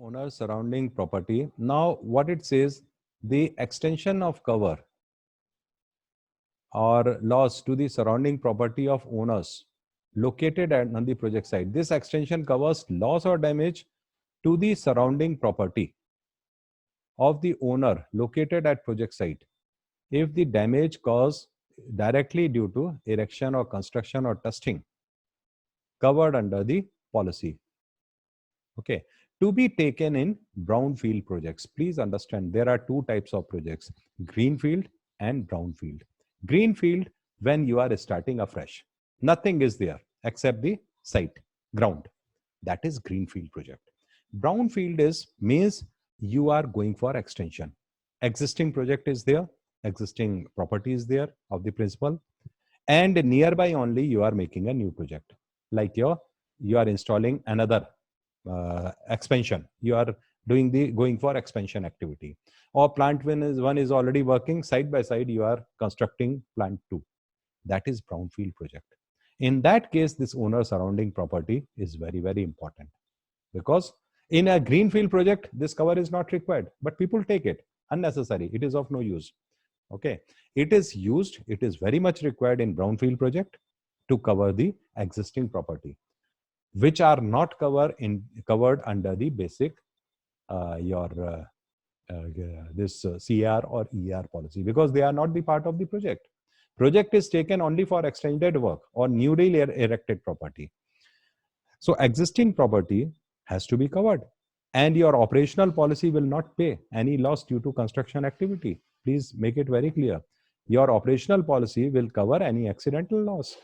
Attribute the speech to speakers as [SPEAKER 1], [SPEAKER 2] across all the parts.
[SPEAKER 1] owner surrounding property. Now, what it says, the extension of cover or loss to the surrounding property of owners located on the project site. This extension covers loss or damage to the surrounding property of the owner located at project site if the damage caused directly due to erection or construction or testing covered under the policy. Okay. To be taken in brownfield projects. Please understand there are two types of projects, greenfield and brownfield. Greenfield, when you are starting afresh, nothing is there except the site, ground. That is greenfield project. Brownfield means you are going for extension. Existing project is there, existing property is there of the principal, and nearby only you are making a new project. Like you are installing another expansion. You are going for expansion activity, or plant one is already working, side by side you are constructing plant 2. That is brownfield project. In that case, this owner surrounding property is very, very important, because in a greenfield project this cover is not required, but people take it unnecessary. It is of no use. Okay, it is very much required in brownfield project to cover the existing property, which are not covered under the basic this CR or ER policy, because they are not the part of the project. Project is taken only for extended work or newly erected property. So existing property has to be covered, and your operational policy will not pay any loss due to construction activity. Please make it very clear. Your operational policy will cover any accidental loss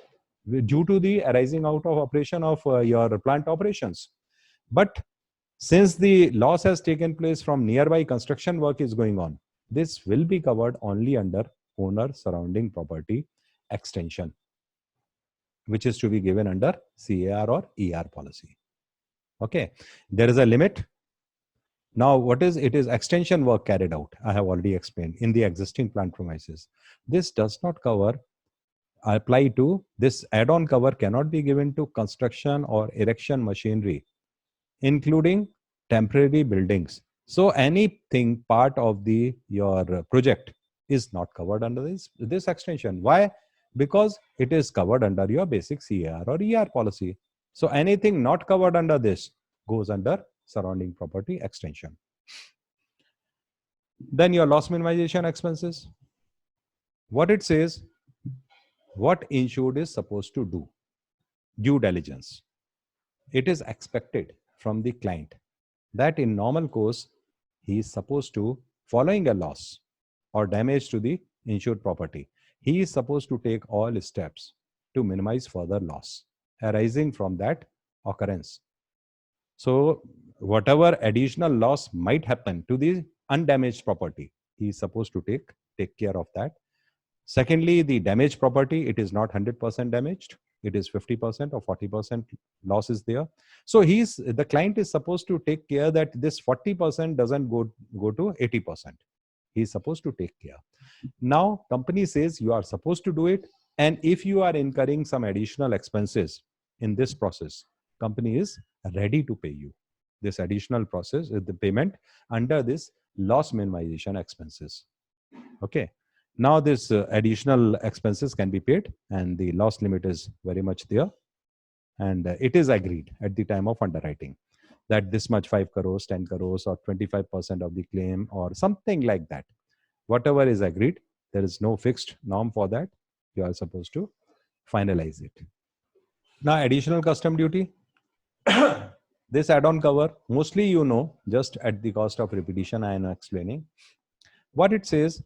[SPEAKER 1] due to the arising out of operation of your plant operations. But since the loss has taken place from nearby construction work is going on, this will be covered only under owner surrounding property extension, which is to be given under CAR or ER policy. Okay, there is a limit. Now, what is it? Is extension work carried out? I have already explained in the existing plant premises. This does not apply to this add-on cover cannot be given to construction or erection machinery, including temporary buildings. So anything part of your project is not covered under this extension. Why? Because it is covered under your basic CAR or ER policy. So anything not covered under this goes under surrounding property extension. Then your loss minimization expenses. What it says, what insured is supposed to do? Due diligence. It is expected from the client that in normal course, he is supposed to, following a loss or damage to the insured property, he is supposed to take all steps to minimize further loss arising from that occurrence. So whatever additional loss might happen to the undamaged property, he is supposed to take care of that. Secondly, the damaged property, it is not 100% damaged. It is 50% or 40% loss is there. So the client is supposed to take care that this 40% doesn't go to 80%. He is supposed to take care. Now, company says you are supposed to do it. And if you are incurring some additional expenses in this process, company is ready to pay you this additional process, the payment under this loss minimization expenses. Okay. Now this additional expenses can be paid, and the loss limit is very much there. And it is agreed at the time of underwriting that this much 5 crores, 10 crores or 25% of the claim or something like that. Whatever is agreed, there is no fixed norm for that. You are supposed to finalize it. Now additional custom duty. This add-on cover, mostly you know, just at the cost of repetition I am explaining. What it says,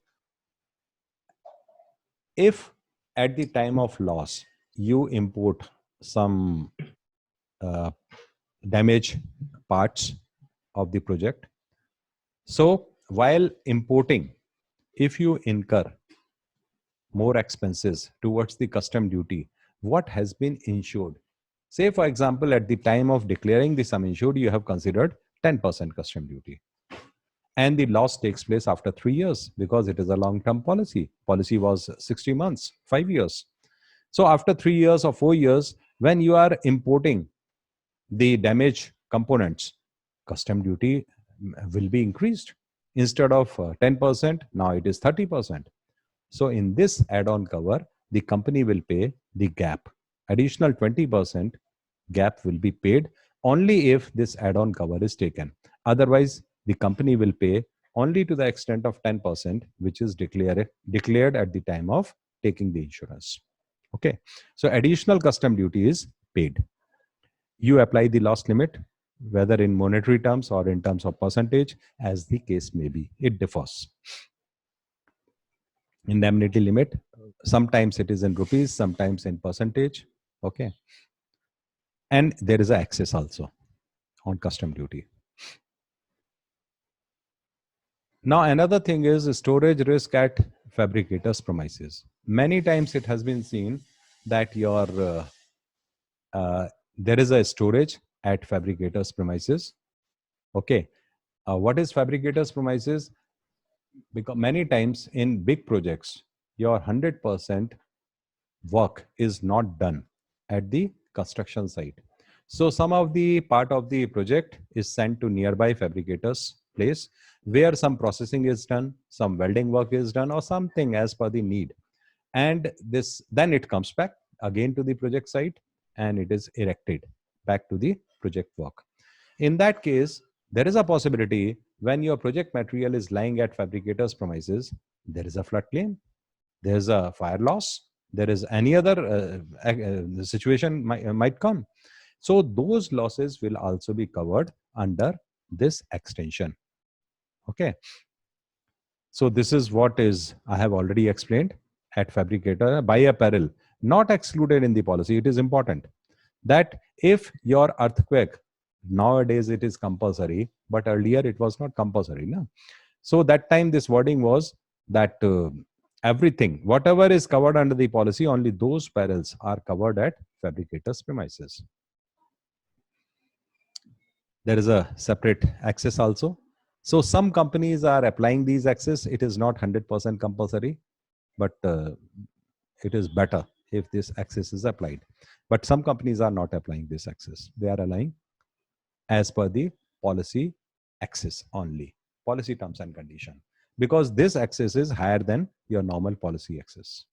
[SPEAKER 1] if at the time of loss you import some damaged parts of the project, so while importing, if you incur more expenses towards the custom duty, what has been insured? Say for example, at the time of declaring the sum insured, you have considered 10% custom duty. And the loss takes place after 3 years because it is a long-term policy. Policy was 60 months, 5 years. So after 3 years or 4 years, when you are importing the damaged components, custom duty will be increased. Instead of 10%, now it is 30%. So in this add-on cover, the company will pay the gap. Additional 20% gap will be paid only if this add-on cover is taken. Otherwise, the company will pay only to the extent of 10%, which is declared at the time of taking the insurance. Okay. So additional custom duty is paid. You apply the loss limit, whether in monetary terms or in terms of percentage, as the case may be. It differs. Indemnity limit, sometimes it is in rupees, sometimes in percentage. Okay. And there is a excess also on custom duty. Now, another thing is storage risk at fabricators' premises. Many times it has been seen that there is a storage at fabricators' premises. Okay. What is fabricators' premises? Because many times in big projects, your 100% work is not done at the construction site. So some of the part of the project is sent to nearby fabricators place, where some processing is done, some welding work is done, or something as per the need. And this then it comes back again to the project site, and it is erected back to the project work. In that case, there is a possibility when your project material is lying at fabricators premises, there is a flood claim, there is a fire loss, there is any other situation might come. So those losses will also be covered under this extension. Okay. So this is what is I have already explained at fabricator by apparel, not excluded in the policy. It is important that if your earthquake, nowadays it is compulsory, but earlier it was not compulsory. No? So that time this wording was that everything, whatever is covered under the policy, only those perils are covered at fabricators' premises. There is a separate access also. So some companies are applying these access. It is not 100% compulsory, but it is better if this access is applied. But some companies are not applying this access. They are allowing as per the policy access only, policy terms and condition, because this access is higher than your normal policy access.